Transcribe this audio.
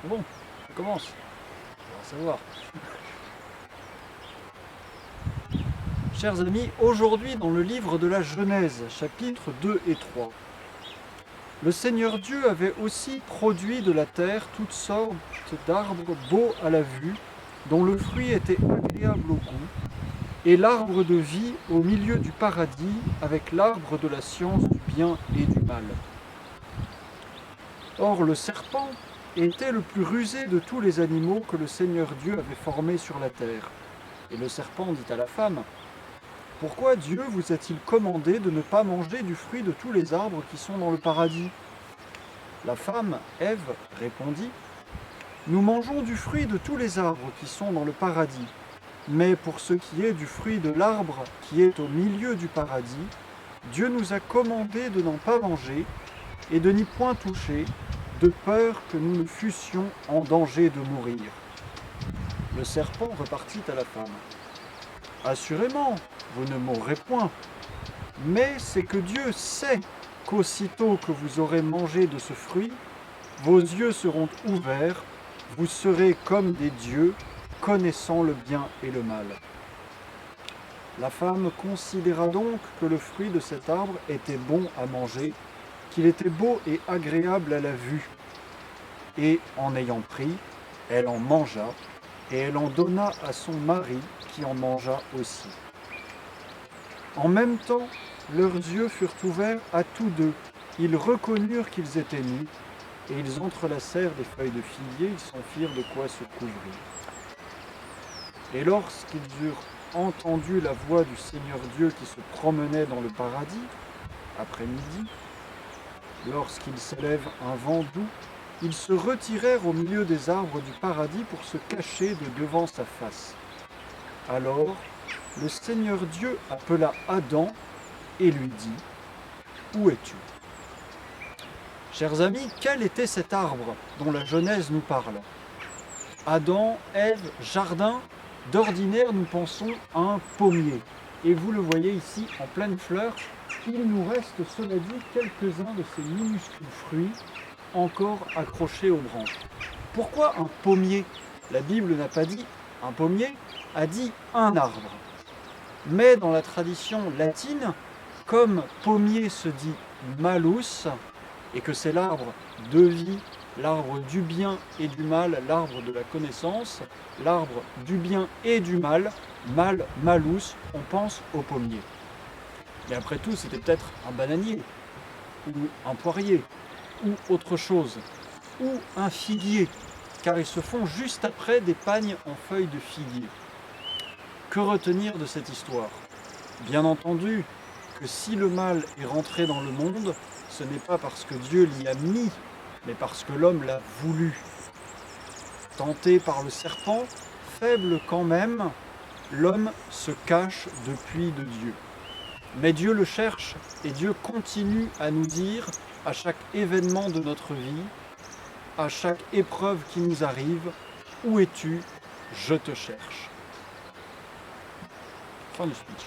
Bon, on commence. On va savoir. Chers amis, aujourd'hui dans le livre de la Genèse, chapitres 2 et 3, le Seigneur Dieu avait aussi produit de la terre toutes sortes d'arbres beaux à la vue, dont le fruit était agréable au goût, et l'arbre de vie au milieu du paradis, avec l'arbre de la science du bien et du mal. Or le serpent était le plus rusé de tous les animaux que le Seigneur Dieu avait formés sur la terre. Et le serpent dit à la femme: « Pourquoi Dieu vous a-t-il commandé de ne pas manger du fruit de tous les arbres qui sont dans le paradis ?» La femme, Ève, répondit: « Nous mangeons du fruit de tous les arbres qui sont dans le paradis, mais pour ce qui est du fruit de l'arbre qui est au milieu du paradis, Dieu nous a commandé de n'en pas manger et de n'y point toucher, de peur que nous ne fussions en danger de mourir. » Le serpent repartit à la femme: « Assurément, vous ne mourrez point, mais c'est que Dieu sait qu'aussitôt que vous aurez mangé de ce fruit, vos yeux seront ouverts, vous serez comme des dieux, connaissant le bien et le mal. » La femme considéra donc que le fruit de cet arbre était bon à manger, qu'il était beau et agréable à la vue. Et en ayant pris, elle en mangea, et elle en donna à son mari, qui en mangea aussi. En même temps, leurs yeux furent ouverts à tous deux. Ils reconnurent qu'ils étaient nus, et ils entrelacèrent des feuilles de figuier, ils s'en firent de quoi se couvrir. Et lorsqu'ils eurent entendu la voix du Seigneur Dieu qui se promenait dans le paradis, après-midi, lorsqu'il s'élève un vent doux, ils se retirèrent au milieu des arbres du paradis pour se cacher de devant sa face. Alors, le Seigneur Dieu appela Adam et lui dit: « Où es-tu » ? Chers amis, quel était cet arbre dont la Genèse nous parle ? Adam, Ève, jardin, d'ordinaire nous pensons à un pommier. Et vous le voyez ici en pleine fleur, il nous reste, cela dit, quelques-uns de ces minuscules fruits encore accrochés aux branches. Pourquoi un pommier ? La Bible n'a pas dit un pommier, a dit un arbre. Mais dans la tradition latine, comme pommier se dit malus, et que c'est l'arbre de vie, l'arbre du bien et du mal, l'arbre de la connaissance, l'arbre du bien et du mal, mal, malus, on pense au pommier. Mais après tout, c'était peut-être un bananier, ou un poirier, ou autre chose, ou un figuier, car ils se font juste après des pagnes en feuilles de figuier. Que retenir de cette histoire ? Bien entendu que si le mal est rentré dans le monde, ce n'est pas parce que Dieu l'y a mis, mais parce que l'homme l'a voulu. Tenté par le serpent, faible quand même, l'homme se cache depuis de Dieu. Mais Dieu le cherche et Dieu continue à nous dire à chaque événement de notre vie, à chaque épreuve qui nous arrive: « Où es-tu ? Je te cherche. » Fin du speech.